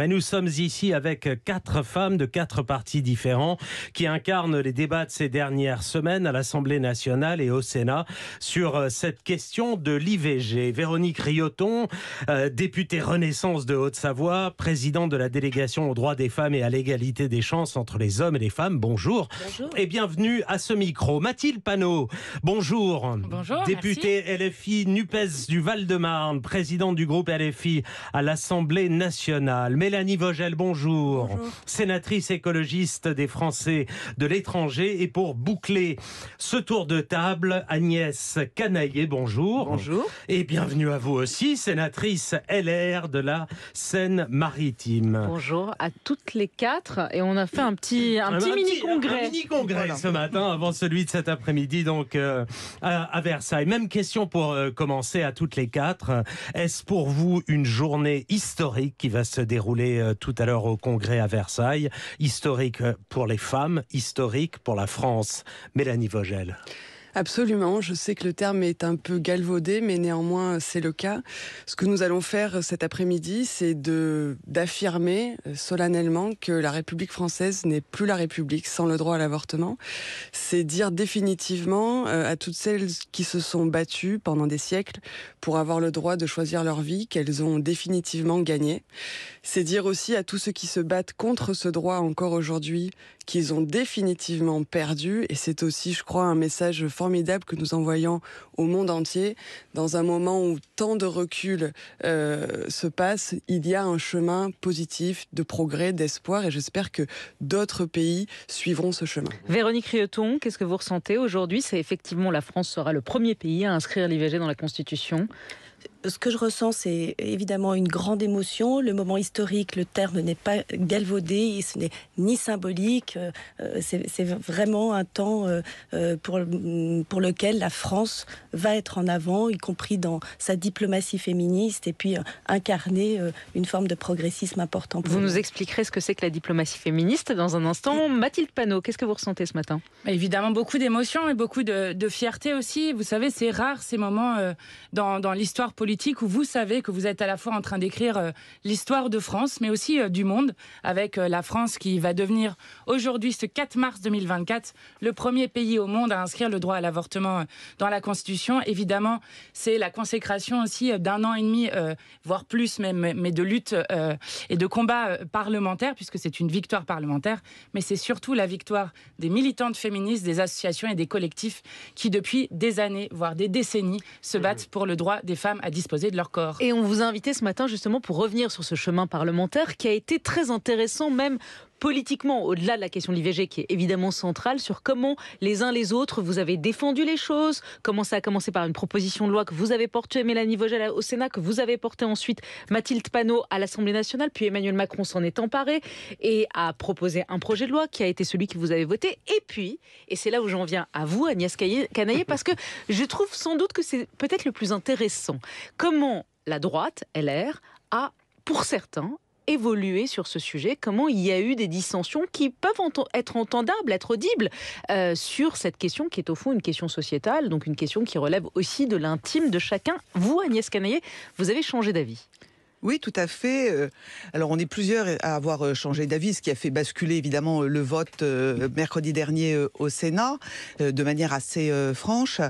Et nous sommes ici avec 4 femmes de 4 partis différents qui incarnent les débats de ces dernières semaines à l'Assemblée nationale et au Sénat sur cette question de l'IVG. Véronique Rioton, députée Renaissance de Haute-Savoie, présidente de la délégation aux droits des femmes et à l'égalité des chances entre les hommes et les femmes. Bonjour. Bonjour. Et bienvenue à ce micro. Mathilde Panot, bonjour. Bonjour, députée LFI NUPES du Val-de-Marne, présidente du groupe LFI à l'Assemblée nationale. Mélanie Vogel, bonjour. Bonjour. Sénatrice écologiste des Français de l'étranger. Et pour boucler ce tour de table, Agnès Canaillet, bonjour. Bonjour. Et bienvenue à vous aussi, sénatrice LR de la Seine-Maritime. Bonjour à toutes les 4. Et on a fait un petit mini-congrès. Un mini-congrès Voilà. ce matin, avant celui de cet après-midi, donc à Versailles. Même question pour commencer à toutes les 4. Est-ce pour vous une journée historique qui va se dérouler tout à l'heure au congrès à Versailles? Historique pour les femmes, historique pour la France. Mélanie Vogel. Absolument, je sais que le terme est un peu galvaudé, mais néanmoins c'est le cas. Ce que nous allons faire cet après-midi, c'est d'affirmer solennellement que la République française n'est plus la République sans le droit à l'avortement. C'est dire définitivement à toutes celles qui se sont battues pendant des siècles pour avoir le droit de choisir leur vie, qu'elles ont définitivement gagné. C'est dire aussi à tous ceux qui se battent contre ce droit encore aujourd'hui, qu'ils ont définitivement perdu. Et c'est aussi, je crois, un message formidable que nous envoyons au monde entier. Dans un moment où tant de recul se passe, il y a un chemin positif de progrès, d'espoir, et j'espère que d'autres pays suivront ce chemin. Véronique Rioton, qu'est-ce que vous ressentez aujourd'hui? C'est effectivement, la France sera le premier pays à inscrire l'IVG dans la Constitution. Ce que je ressens, c'est évidemment une grande émotion. Le moment historique, le terme n'est pas galvaudé, ce n'est ni symbolique. C'est vraiment un temps pour lequel la France va être en avant, y compris dans sa diplomatie féministe, et puis incarner une forme de progressisme important. Vous nous expliquerez ce que c'est que la diplomatie féministe dans un instant. Mathilde Panot, qu'est-ce que vous ressentez ce matin? Évidemment, beaucoup d'émotions et beaucoup de fierté aussi. Vous savez, c'est rare ces moments dans l'histoire politique où vous savez que vous êtes à la fois en train d'écrire l'histoire de France, mais aussi du monde, avec la France qui va devenir aujourd'hui, ce 4 mars 2024, le premier pays au monde à inscrire le droit à l'avortement dans la Constitution. Évidemment, c'est la consécration aussi d'un an et demi, voire plus même, mais de lutte et de combat parlementaire, puisque c'est une victoire parlementaire, mais c'est surtout la victoire des militantes féministes, des associations et des collectifs qui, depuis des années, voire des décennies, se battent pour le droit des femmes à disposer de leur corps. Et on vous a invité ce matin justement pour revenir sur ce chemin parlementaire qui a été très intéressant, même politiquement, au-delà de la question de l'IVG qui est évidemment centrale, sur comment les uns les autres vous avez défendu les choses, comment ça a commencé par une proposition de loi que vous avez portée, Mélanie Vogel, au Sénat, que vous avez portée ensuite Mathilde Panot à l'Assemblée nationale, puis Emmanuel Macron s'en est emparé et a proposé un projet de loi qui a été celui que vous avez voté. Et puis, et c'est là où j'en viens à vous, Agnès Canaillet, parce que je trouve sans doute que c'est peut-être le plus intéressant. Comment la droite, LR, a, pour certains, évoluer sur ce sujet, comment il y a eu des dissensions qui peuvent être entendables, être audibles sur cette question qui est au fond une question sociétale, donc une question qui relève aussi de l'intime de chacun. Vous, Agnès Canaillet, vous avez changé d'avis. Oui, tout à fait. Alors, on est plusieurs à avoir changé d'avis, ce qui a fait basculer évidemment le vote mercredi dernier au Sénat, de manière assez franche.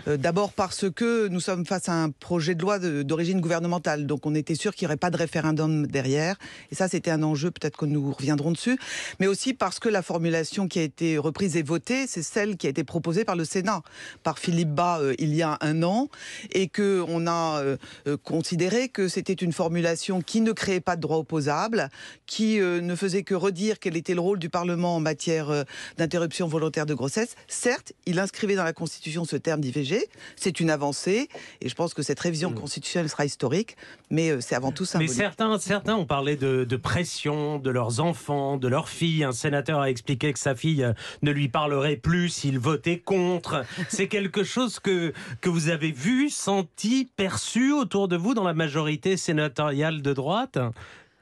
D'abord parce que nous sommes face à un projet de loi d'origine gouvernementale, donc on était sûr qu'il n'y aurait pas de référendum derrière. Et ça, c'était un enjeu, peut-être que nous reviendrons dessus. Mais aussi parce que la formulation qui a été reprise et votée, c'est celle qui a été proposée par le Sénat, par Philippe Bas il y a un an, et qu'on a considéré que c'était une formulation qui ne créait pas de droit opposable, qui ne faisait que redire quel était le rôle du Parlement en matière d'interruption volontaire de grossesse. Certes, il inscrivait dans la Constitution ce terme d'IVG, c'est une avancée, et je pense que cette révision constitutionnelle sera historique, mais c'est avant tout symbolique. Mais certains ont parlé de pression de leurs enfants, de leurs filles. Un sénateur a expliqué que sa fille ne lui parlerait plus s'il votait contre. C'est quelque chose que vous avez vu, senti, perçu autour de vous dans la majorité sénatoriale de droite?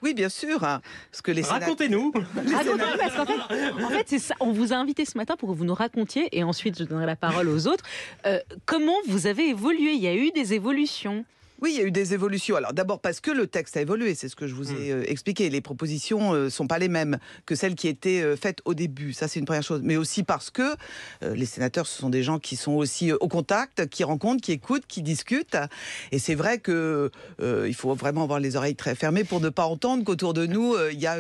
Oui, bien sûr. Parce que Racontez-nous. Racontez-nous, parce qu'en fait c'est ça, on vous a invité ce matin pour que vous nous racontiez, et ensuite je donnerai la parole aux autres, comment vous avez évolué. Il y a eu des évolutions. Oui, il y a eu des évolutions. Alors d'abord parce que le texte a évolué, c'est ce que je vous ai expliqué. Les propositions ne sont pas les mêmes que celles qui étaient faites au début. Ça, c'est une première chose. Mais aussi parce que les sénateurs, ce sont des gens qui sont aussi au contact, qui rencontrent, qui écoutent, qui discutent. Et c'est vrai que il faut vraiment avoir les oreilles très fermées pour ne pas entendre qu'autour de nous, il y a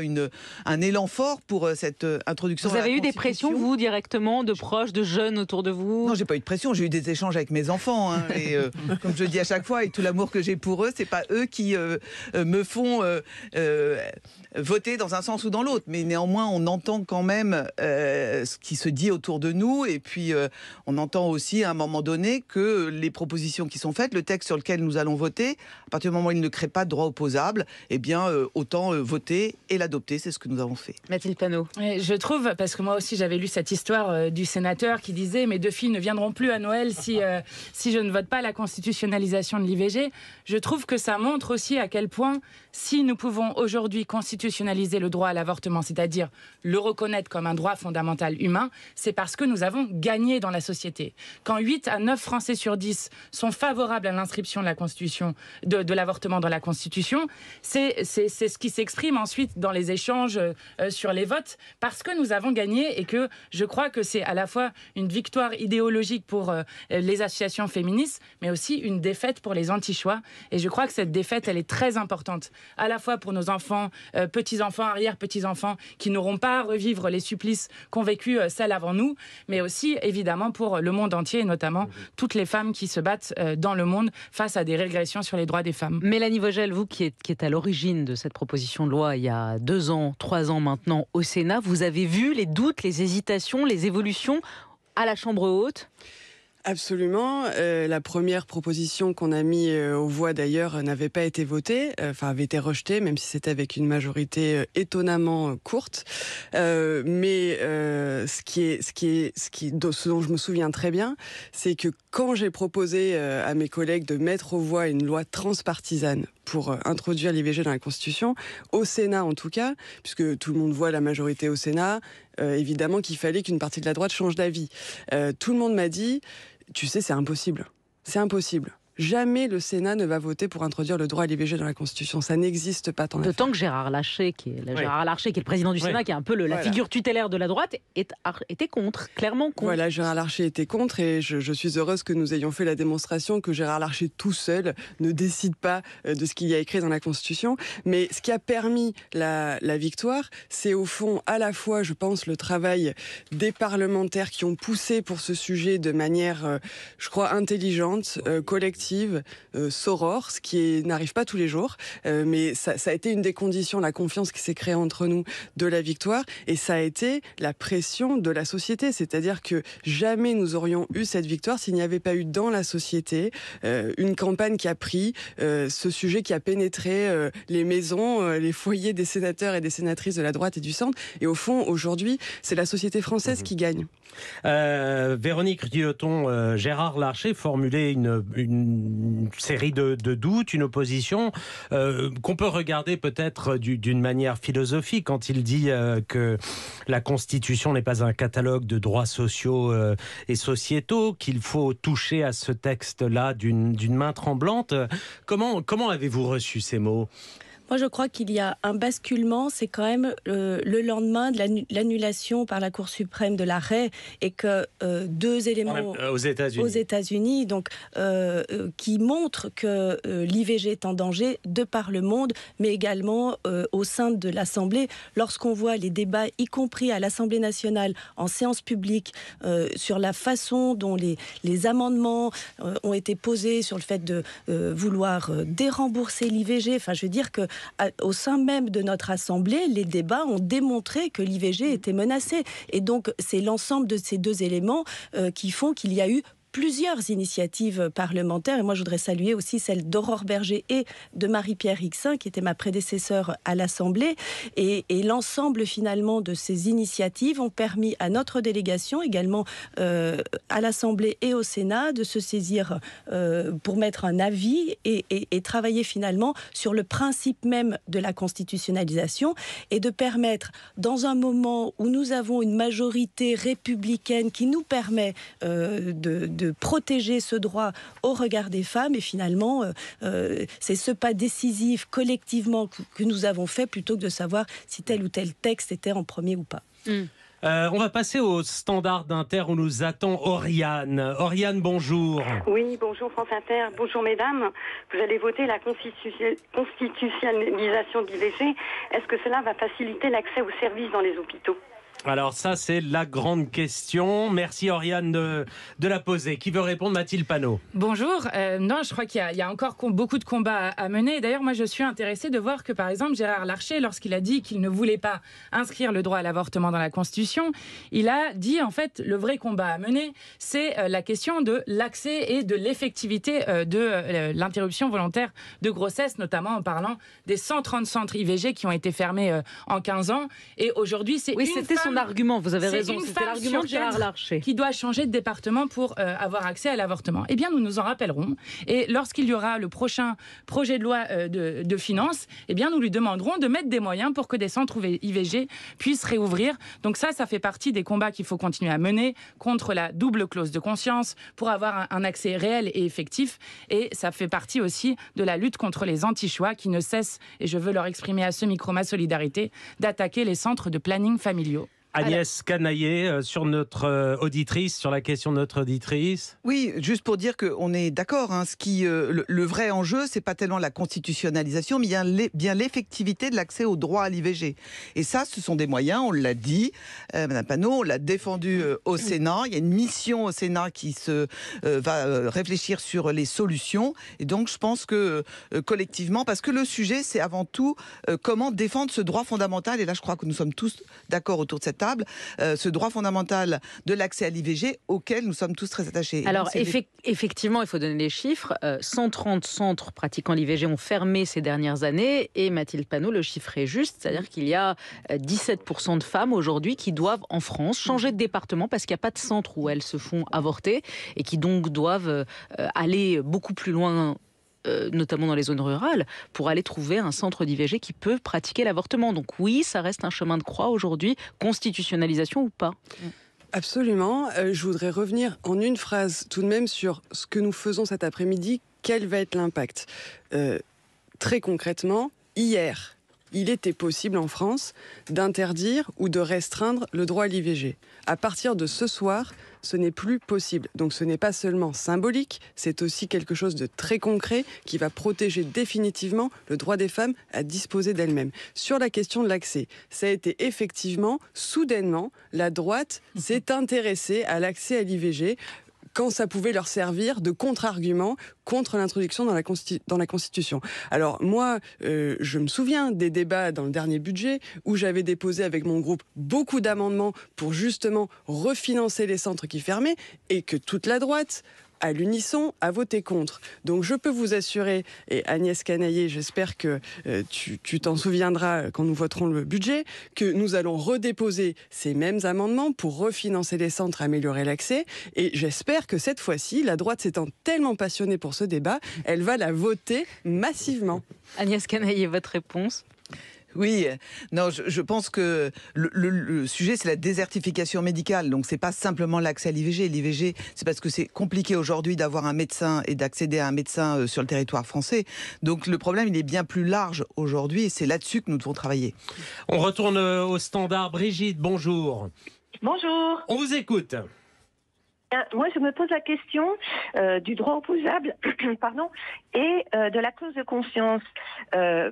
un élan fort pour cette introduction. Vous avez eu des pressions, vous, directement, de proches, de jeunes autour de vous? Non, j'ai pas eu de pression. J'ai eu des échanges avec mes enfants. Hein, et comme je le dis à chaque fois, et tout l'amour que j'ai pour eux, c'est pas eux qui me font voter dans un sens ou dans l'autre. Mais néanmoins, on entend quand même ce qui se dit autour de nous. Et puis, on entend aussi à un moment donné que les propositions qui sont faites, le texte sur lequel nous allons voter, à partir du moment où il ne crée pas de droit opposable, eh bien, autant voter et l'adopter. C'est ce que nous avons fait. Mathilde Panot. Je trouve, parce que moi aussi j'avais lu cette histoire du sénateur qui disait « Mes 2 filles ne viendront plus à Noël si je ne vote pas la constitutionnalisation de l'IVG ». Je trouve que ça montre aussi à quel point, si nous pouvons aujourd'hui constitutionnaliser le droit à l'avortement, c'est-à-dire le reconnaître comme un droit fondamental humain, c'est parce que nous avons gagné dans la société. Quand 8 à 9 Français sur 10 sont favorables à l'inscription de la Constitution, de l'avortement dans la Constitution, c'est ce qui s'exprime ensuite dans les échanges sur les votes, parce que nous avons gagné et que je crois que c'est à la fois une victoire idéologique pour les associations féministes, mais aussi une défaite pour les anti-choix. Et je crois que cette défaite, elle est très importante, à la fois pour nos enfants, petits-enfants, arrière-petits-enfants, qui n'auront pas à revivre les supplices qu'ont vécu celles avant nous, mais aussi, évidemment, pour le monde entier, et notamment toutes les femmes qui se battent dans le monde face à des régressions sur les droits des femmes. Mélanie Vogel, vous qui êtes à l'origine de cette proposition de loi il y a 2 ans, 3 ans maintenant au Sénat, vous avez vu les doutes, les hésitations, les évolutions à la Chambre haute? Absolument. La première proposition qu'on a mis aux voix d'ailleurs n'avait pas été votée, avait été rejetée, même si c'était avec une majorité étonnamment courte. Mais ce dont je me souviens très bien, c'est que quand j'ai proposé à mes collègues de mettre aux voix une loi transpartisane pour introduire l'IVG dans la Constitution, au Sénat en tout cas, puisque tout le monde voit la majorité au Sénat, évidemment qu'il fallait qu'une partie de la droite change d'avis. Tout le monde m'a dit, tu sais, c'est impossible. C'est impossible. Jamais le Sénat ne va voter pour introduire le droit à l'IVG dans la Constitution. Ça n'existe pas. D'autant que Gérard Larcher, qui est le président du Sénat, qui est un peu la figure tutélaire de la droite, était contre, clairement contre. Voilà, Gérard Larcher était contre et je suis heureuse que nous ayons fait la démonstration que Gérard Larcher tout seul ne décide pas de ce qu'il y a écrit dans la Constitution. Mais ce qui a permis la victoire, c'est au fond à la fois, je pense, le travail des parlementaires qui ont poussé pour ce sujet de manière, je crois, intelligente, collective, sorore, ce qui n'arrive pas tous les jours, mais ça a été une des conditions, la confiance qui s'est créée entre nous de la victoire, et ça a été la pression de la société, c'est-à-dire que jamais nous aurions eu cette victoire s'il n'y avait pas eu dans la société une campagne qui a pris ce sujet, qui a pénétré les maisons, les foyers des sénateurs et des sénatrices de la droite et du centre, et au fond, aujourd'hui, c'est la société française qui gagne. Véronique Guilloton, Gérard Larcher formulait une série de doutes, une opposition qu'on peut regarder peut-être d'une manière philosophique quand il dit que la Constitution n'est pas un catalogue de droits sociaux et sociétaux, qu'il faut toucher à ce texte-là d'une main tremblante. Comment avez-vous reçu ces mots ? Moi, je crois qu'il y a un basculement, c'est quand même le lendemain de l'annulation par la Cour suprême de l'arrêt, et que 2 éléments aux États-Unis, donc qui montrent que l'IVG est en danger de par le monde, mais également au sein de l'Assemblée. Lorsqu'on voit les débats, y compris à l'Assemblée nationale, en séance publique, sur la façon dont les amendements ont été posés sur le fait de vouloir dérembourser l'IVG, enfin, je veux dire que au sein même de notre Assemblée, les débats ont démontré que l'IVG était menacée. Et donc, c'est l'ensemble de ces 2 éléments qui font qu'il y a eu plusieurs initiatives parlementaires, et moi je voudrais saluer aussi celle d'Aurore Berger et de Marie-Pierre Rixain, qui était ma prédécesseure à l'Assemblée, et l'ensemble finalement de ces initiatives ont permis à notre délégation, également à l'Assemblée et au Sénat, de se saisir pour mettre un avis et travailler finalement sur le principe même de la constitutionnalisation, et de permettre, dans un moment où nous avons une majorité républicaine qui nous permet de de protéger ce droit au regard des femmes. Et finalement, c'est ce pas décisif collectivement que nous avons fait plutôt que de savoir si tel ou tel texte était en premier ou pas. On va passer au standard d'Inter où nous attend Oriane. Oriane, bonjour. Oui, bonjour France Inter, bonjour mesdames. Vous allez voter la constitutionnalisation de l'IVG. Est-ce que cela va faciliter l'accès aux services dans les hôpitaux ? Alors ça, c'est la grande question. Merci Oriane de la poser. Qui veut répondre? Mathilde Panot. Bonjour. Non, je crois qu'il y a encore beaucoup de combats à mener. D'ailleurs, moi, je suis intéressée de voir que, par exemple, Gérard Larcher, lorsqu'il a dit qu'il ne voulait pas inscrire le droit à l'avortement dans la Constitution, il a dit, en fait, le vrai combat à mener, c'est la question de l'accès et de l'effectivité de l'interruption volontaire de grossesse, notamment en parlant des 130 centres IVG qui ont été fermés en 15 ans. Et aujourd'hui, c'est son argument, vous avez raison, c'était l'argument de Gérard Larcher. Qui doit changer de département pour avoir accès à l'avortement. Eh bien, nous nous en rappellerons. Et lorsqu'il y aura le prochain projet de loi de finances, eh bien, nous lui demanderons de mettre des moyens pour que des centres IVG puissent réouvrir. Donc ça fait partie des combats qu'il faut continuer à mener contre la double clause de conscience pour avoir un accès réel et effectif. Et ça fait partie aussi de la lutte contre les anti-choix qui ne cessent, et je veux leur exprimer à ce micro ma solidarité, d'attaquer les centres de planning familiaux. Agnès Canaillé, sur notre auditrice, sur la question de notre auditrice. Oui, juste pour dire qu'on est d'accord. Le vrai enjeu, c'est pas tellement la constitutionnalisation, mais bien l'effectivité de l'accès au droit à l'IVG. Et ça, ce sont des moyens, on l'a dit, Madame Panot, on l'a défendu au Sénat. Il y a une mission au Sénat qui va réfléchir sur les solutions. Et donc, je pense que collectivement, parce que le sujet, c'est avant tout comment défendre ce droit fondamental. Et là, je crois que nous sommes tous d'accord autour de cette table, ce droit fondamental de l'accès à l'IVG auquel nous sommes tous très attachés. Alors effectivement, il faut donner les chiffres. 130 centres pratiquant l'IVG ont fermé ces dernières années et Mathilde Panot, le chiffre est juste, c'est-à-dire qu'il y a 17% de femmes aujourd'hui qui doivent en France changer de département parce qu'il n'y a pas de centre où elles se font avorter et qui donc doivent aller beaucoup plus loin, notamment dans les zones rurales, pour aller trouver un centre d'IVG qui peut pratiquer l'avortement. Donc oui, ça reste un chemin de croix aujourd'hui, constitutionnalisation ou pas. Absolument. Je voudrais revenir en une phrase tout de même sur ce que nous faisons cet après-midi. Quel va être l'impact ? Très concrètement, hier, il était possible en France d'interdire ou de restreindre le droit à l'IVG. À partir de ce soir, ce n'est plus possible. Donc ce n'est pas seulement symbolique, c'est aussi quelque chose de très concret qui va protéger définitivement le droit des femmes à disposer d'elles-mêmes. Sur la question de l'accès, ça a été effectivement, soudainement, la droite s'est intéressée à l'accès à l'IVG quand ça pouvait leur servir de contre-argument contre l'introduction dans la Constitution. Alors moi, je me souviens des débats dans le dernier budget où j'avais déposé avec mon groupe beaucoup d'amendements pour justement refinancer les centres qui fermaient et que toute la droite, à l'unisson, a voté contre. Donc je peux vous assurer, et Agnès Canaillé, j'espère que tu t'en souviendras quand nous voterons le budget, que nous allons redéposer ces mêmes amendements pour refinancer les centres, améliorer l'accès, et j'espère que cette fois-ci, la droite s'étant tellement passionnée pour ce débat, elle va la voter massivement. Agnès Canaillé, votre réponse ? Oui, non, je pense que le sujet, c'est la désertification médicale. Donc, c'est pas simplement l'accès à l'IVG. L'IVG, c'est parce que c'est compliqué aujourd'hui d'avoir un médecin et d'accéder à un médecin sur le territoire français. Donc, le problème, il est bien plus large aujourd'hui et c'est là-dessus que nous devons travailler. On retourne au standard. Brigitte, bonjour. Bonjour. On vous écoute. Moi, je me pose la question du droit opposable pardon, et de la clause de conscience.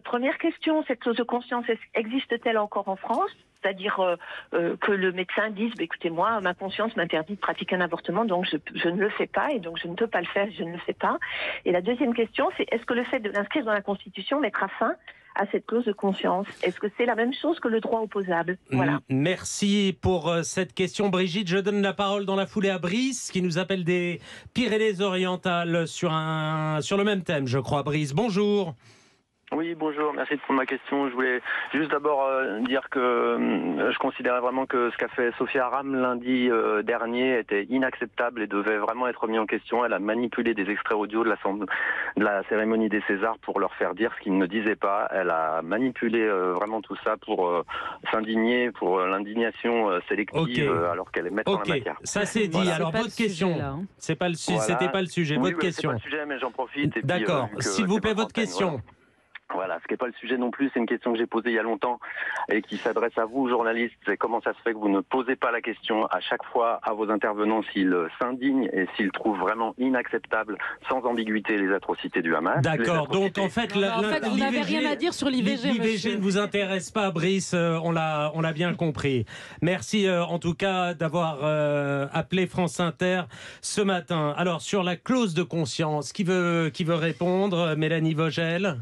Première question, cette clause de conscience existe-t-elle encore en France ? C'est-à-dire que le médecin dise écoutez, moi, ma conscience m'interdit de pratiquer un avortement, donc je ne le fais pas et donc je ne peux pas le faire, je ne le fais pas. Et la deuxième question, c'est est-ce que le fait de l'inscrire dans la Constitution mettra fin à cette clause de conscience? Est-ce que c'est la même chose que le droit opposable? Voilà. Merci pour cette question, Brigitte. Je donne la parole dans la foulée à Brice, qui nous appelle des Pyrénées-Orientales sur le même thème, je crois. Brice, bonjour. Oui, bonjour, merci de prendre ma question. Je voulais juste d'abord dire que je considérais vraiment que ce qu'a fait Sophia Aram lundi dernier était inacceptable et devait vraiment être mis en question. Elle a manipulé des extraits audio de la cérémonie des Césars pour leur faire dire ce qu'ils ne disaient pas. Elle a manipulé vraiment tout ça pour s'indigner, pour l'indignation sélective alors qu'elle est maître en la matière. Ça c'est dit. Voilà. Alors votre question, c'était pas le sujet. Oui, votre question. c'est pas le sujet, mais j'en profite. D'accord. S'il vous plaît, votre question. Voilà, ce qui n'est pas le sujet non plus, c'est une question que j'ai posée il y a longtemps et qui s'adresse à vous, journalistes. C'est comment ça se fait que vous ne posez pas la question à chaque fois à vos intervenants s'ils s'indignent et s'ils trouvent vraiment inacceptable, sans ambiguïté, les atrocités du Hamas. D'accord, donc en fait, vous n'avez rien à dire sur l'IVG. L'IVG ne vous intéresse pas, Brice, on l'a bien compris. Merci en tout cas d'avoir appelé France Inter ce matin. Alors, sur la clause de conscience, qui veut répondre? Mélanie Vogel?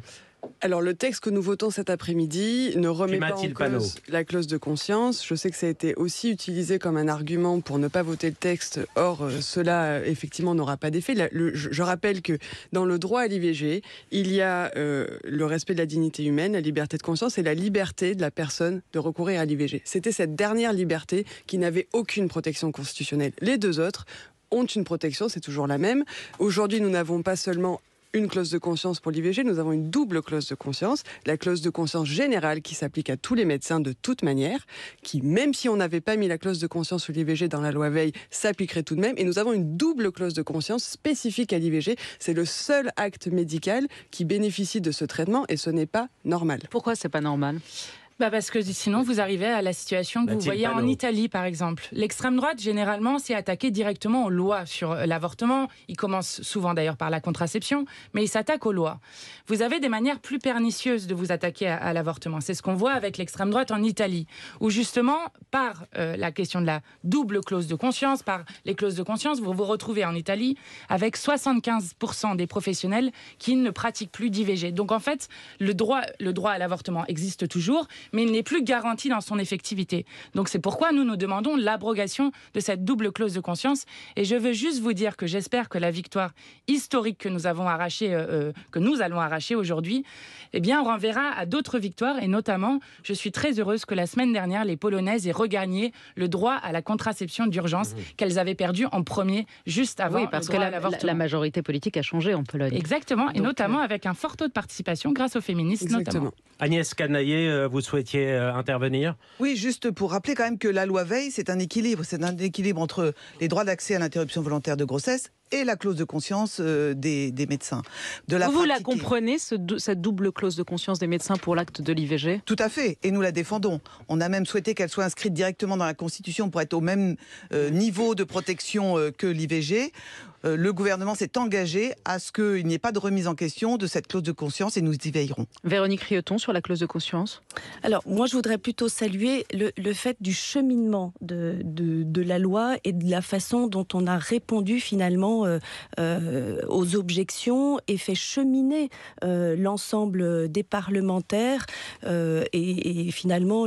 Alors, le texte que nous votons cet après-midi ne remet pas en cause la clause de conscience. Je sais que ça a été aussi utilisé comme un argument pour ne pas voter le texte. Or, cela, effectivement, n'aura pas d'effet. Je rappelle que dans le droit à l'IVG, il y a le respect de la dignité humaine, la liberté de conscience et la liberté de la personne de recourir à l'IVG. C'était cette dernière liberté qui n'avait aucune protection constitutionnelle. Les deux autres ont une protection, c'est toujours la même. Aujourd'hui, nous n'avons pas seulement une clause de conscience pour l'IVG, nous avons une double clause de conscience, la clause de conscience générale qui s'applique à tous les médecins de toute manière, qui, même si on n'avait pas mis la clause de conscience sur l'IVG dans la loi Veil, s'appliquerait tout de même. Et nous avons une double clause de conscience spécifique à l'IVG. C'est le seul acte médical qui bénéficie de ce traitement et ce n'est pas normal. Pourquoi c'est pas normal ? Parce que sinon, vous arrivez à la situation que vous voyez en Italie, par exemple. L'extrême droite, généralement, s'est attaquée directement aux lois sur l'avortement. Il commence souvent, d'ailleurs, par la contraception, mais il s'attaque aux lois. Vous avez des manières plus pernicieuses de vous attaquer à l'avortement. C'est ce qu'on voit avec l'extrême droite en Italie, où justement, par la question de la double clause de conscience, par les clauses de conscience, vous vous retrouvez en Italie avec 75% des professionnels qui ne pratiquent plus d'IVG. Donc, en fait, le droit à l'avortement existe toujours, mais il n'est plus garanti dans son effectivité. Donc c'est pourquoi nous demandons l'abrogation de cette double clause de conscience. Et je veux juste vous dire que j'espère que la victoire historique que nous allons arracher aujourd'hui, renverra à d'autres victoires. Et notamment, je suis très heureuse que la semaine dernière, les Polonaises aient regagné le droit à la contraception d'urgence qu'elles avaient perdu en premier, juste avant. Oui, parce que la majorité politique a changé en Pologne. Exactement, et notamment avec un fort taux de participation grâce aux féministes notamment. Agnès Canayer, vous souhaitiez intervenir? Oui, juste pour rappeler quand même que la loi Veil, c'est un équilibre. C'est un équilibre entre les droits d'accès à l'interruption volontaire de grossesse et la clause de conscience des médecins. Vous la comprenez, cette double clause de conscience des médecins pour l'acte de l'IVG? Tout à fait, et nous la défendons. On a même souhaité qu'elle soit inscrite directement dans la Constitution pour être au même niveau de protection que l'IVG. Le gouvernement s'est engagé à ce qu'il n'y ait pas de remise en question de cette clause de conscience et nous y veillerons. Véronique Rioton, sur la clause de conscience? Alors, moi, je voudrais plutôt saluer le fait du cheminement de la loi et de la façon dont on a répondu finalement aux objections et fait cheminer l'ensemble des parlementaires et finalement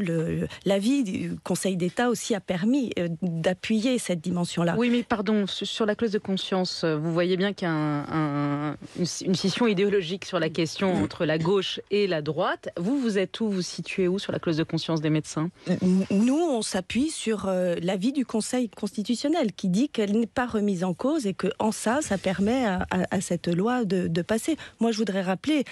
l'avis du Conseil d'État aussi a permis d'appuyer cette dimension-là. Oui, mais pardon, sur la clause de conscience, vous voyez bien qu'il y a une scission idéologique sur la question entre la gauche et la droite. Vous êtes où? Vous situez où sur la clause de conscience des médecins? Nous, on s'appuie sur l'avis du Conseil constitutionnel qui dit qu'elle n'est pas remise en cause et qu'en ça permet à cette loi de passer. Moi, je voudrais rappeler,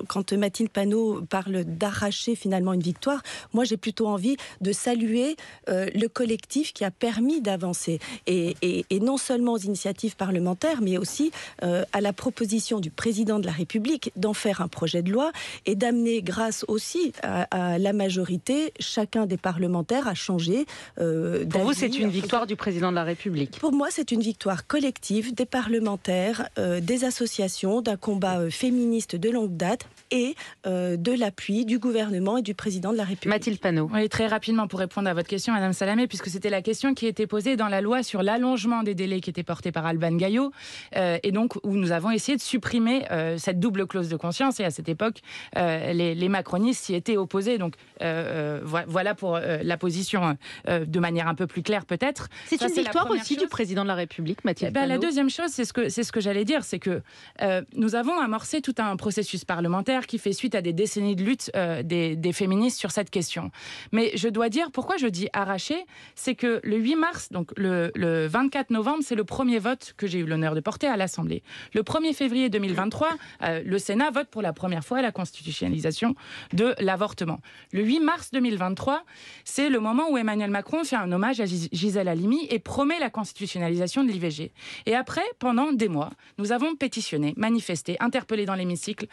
quand Mathilde Panot parle d'arracher finalement une victoire, moi, j'ai plutôt envie de saluer le collectif qui a permis d'avancer. Et non seulement aux initiatives parlementaires, mais aussi à la proposition du président de la République d'en faire un projet de loi et d'amener, grâce aussi à la majorité, chacun des parlementaires à changer d'avis. Pour vous, c'est une victoire du président de la République? Pour moi, c'est une victoire collective des parlementaires, des associations, d'un combat féministe de longue date et de l'appui du gouvernement et du président de la République. Mathilde Panot. Oui, très rapidement pour répondre à votre question, Madame Salamé, puisque c'était la question qui était posée dans la loi sur l'allongement des délais qui était portée par Alban Gaillot, et donc où nous avons essayé de supprimer cette double clause de conscience, et à cette époque, les macronistes s'y étaient opposés. Donc voilà pour la position de manière un peu plus claire peut-être. C'est une victoire aussi du président de la République, Mathilde Panot. deuxième chose, c'est ce que j'allais dire, c'est que nous avons amorcé tout un processus parlementaire qui fait suite à des décennies de lutte des féministes sur cette question. Mais je dois dire, pourquoi je dis arraché, c'est que le 8 mars, donc le 24 novembre, c'est le premier vote que j'ai eu l'honneur de porter à l'Assemblée. Le 1er février 2023, le Sénat vote pour la première fois la constitutionnalisation de l'avortement. Le 8 mars 2023, c'est le moment où Emmanuel Macron fait un hommage à Gisèle Halimi et promet la constitutionnalisation de l'IVG. Et après, pendant des mois, nous avons pétitionné, manifesté, interpellé dans l'hémicycle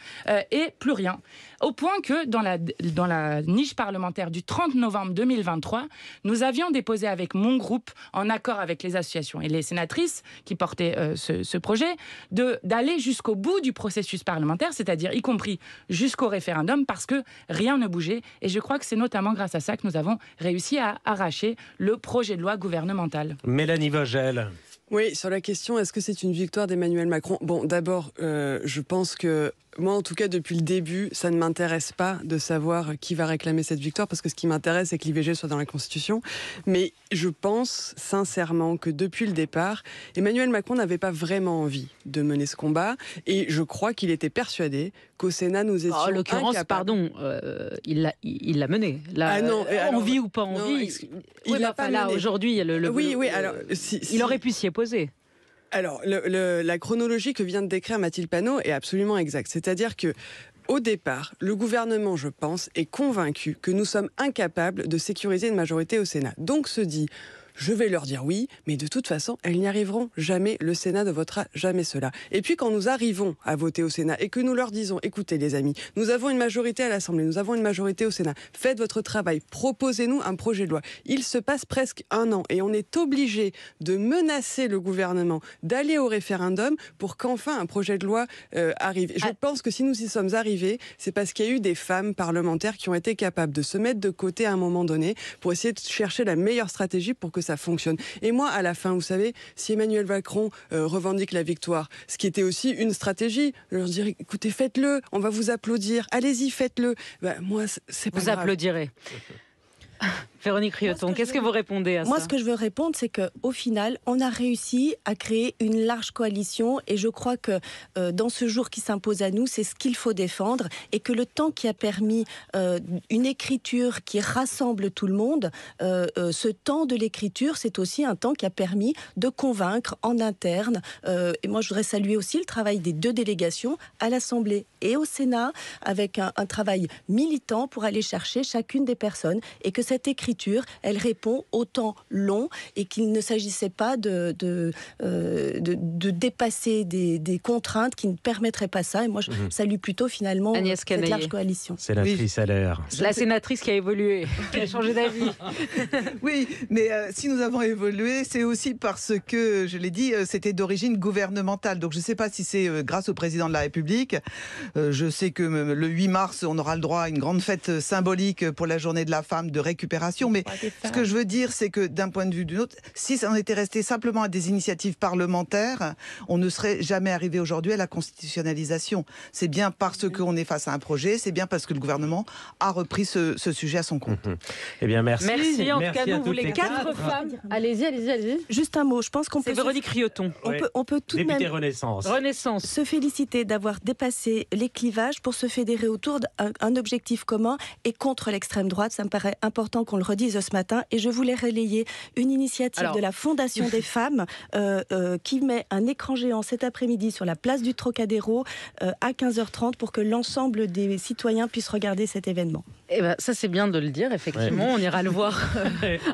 et plus rien. Au point que dans la niche parlementaire du 30 novembre 2023, nous avions déposé avec mon groupe, en accord avec les associations et les sénatrices qui portaient ce projet, d'aller jusqu'au bout du processus parlementaire, c'est-à-dire y compris jusqu'au référendum, parce que rien ne bougeait. Et je crois que c'est notamment grâce à ça que nous avons réussi à arracher le projet de loi gouvernemental. Mélanie Vogel. Oui, sur la question, est-ce que c'est une victoire d'Emmanuel Macron? Bon, d'abord, je pense que moi, en tout cas, depuis le début, ça ne m'intéresse pas de savoir qui va réclamer cette victoire, parce que ce qui m'intéresse, c'est que l'IVG soit dans la Constitution. Mais je pense sincèrement que depuis le départ, Emmanuel Macron n'avait pas vraiment envie de mener ce combat. Et je crois qu'il était persuadé qu'au Sénat, nous étions en l'occurrence, incapables. Il l'a mené. Là, envie ou pas envie. Il l'a pas là, mené. Aujourd'hui, oui, alors, il aurait pu s'y opposer. Alors, la chronologie que vient de décrire Mathilde Panot est absolument exacte. C'est-à-dire que, au départ, le gouvernement, je pense, est convaincu que nous sommes incapables de sécuriser une majorité au Sénat. Donc se dit, je vais leur dire oui, mais de toute façon, elles n'y arriveront jamais. Le Sénat ne votera jamais cela. Et puis, quand nous arrivons à voter au Sénat et que nous leur disons, écoutez les amis, nous avons une majorité à l'Assemblée, nous avons une majorité au Sénat, faites votre travail, proposez-nous un projet de loi. Il se passe presque 1 an et on est obligé de menacer le gouvernement d'aller au référendum pour qu'enfin un projet de loi arrive. Je pense que si nous y sommes arrivés, c'est parce qu'il y a eu des femmes parlementaires qui ont été capables de se mettre de côté à un moment donné pour essayer de chercher la meilleure stratégie pour que ça fonctionne. Et moi, à la fin, vous savez, si Emmanuel Macron revendique la victoire, ce qui était aussi une stratégie, je leur dirais, écoutez, faites-le, on va vous applaudir, allez-y, faites-le. Moi, c'est pas grave. Vous applaudirez. Véronique Rioton, qu'est-ce que vous répondez à ça? Moi, ce que je veux répondre, c'est qu'au final, on a réussi à créer une large coalition et je crois que dans ce jour qui s'impose à nous, c'est ce qu'il faut défendre et que le temps qui a permis une écriture qui rassemble tout le monde, ce temps de l'écriture, c'est aussi un temps qui a permis de convaincre en interne. Et moi, je voudrais saluer aussi le travail des 2 délégations à l'Assemblée et au Sénat avec un travail militant pour aller chercher chacune des personnes et que cette écriture, elle répond au temps long et qu'il ne s'agissait pas de dépasser des contraintes qui ne permettraient pas ça. Et moi, je salue plutôt finalement cette large coalition. Sénatrice à l'air. La sénatrice qui a évolué, qui a changé d'avis. Oui, mais si nous avons évolué, c'est aussi parce que, je l'ai dit, c'était d'origine gouvernementale. Donc je ne sais pas si c'est grâce au président de la République. Je sais que le 8 mars, on aura le droit à une grande fête symbolique pour la journée de la femme de récupération. Mais ce que je veux dire, c'est que d'un point de vue d'une autre, si ça en était resté simplement à des initiatives parlementaires, on ne serait jamais arrivé aujourd'hui à la constitutionnalisation. C'est bien parce qu'on est face à un projet, c'est bien parce que le gouvernement a repris ce sujet à son compte. Eh bien, merci. Merci. En tout cas, à nous, vous les 4 femmes. Allez-y. Juste un mot, je pense qu'on peut... C'est Véronique Rioton. On peut tout de même Renaissance. Se féliciter d'avoir dépassé les clivages pour se fédérer autour d'un objectif commun et contre l'extrême droite. Ça me paraît important qu'on le redise ce matin. Et je voulais relayer une initiative de la Fondation des femmes qui met un écran géant cet après-midi sur la place du Trocadéro à 15h30 pour que l'ensemble des citoyens puissent regarder cet événement. Eh ben, ça, c'est bien de le dire, effectivement. On ira le voir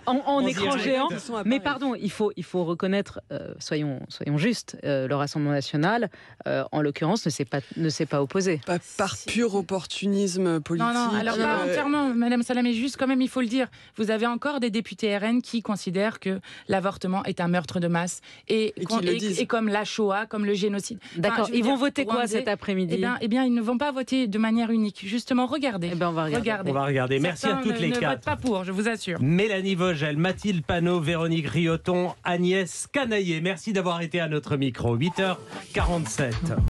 en écran géant. Mais pardon, il faut reconnaître, soyons justes, le Rassemblement national, en l'occurrence, ne s'est pas opposé. Pas par pur opportunisme politique. Non, alors pas entièrement, Madame Salamé, juste quand même, il faut le dire. Vous avez encore des députés RN qui considèrent que l'avortement est un meurtre de masse et comme la Shoah, comme le génocide. D'accord, ils vont voter quoi cet après-midi? Eh bien, ils ne vont pas voter de manière unique. Justement, regardez. Eh ben, on va regarder. On va regarder. Merci à toutes les 4. Ne votent pas pour, je vous assure. Mélanie Vogel, Mathilde Panot, Véronique Rioton, Agnès Canaillé. Merci d'avoir été à notre micro. 8h47.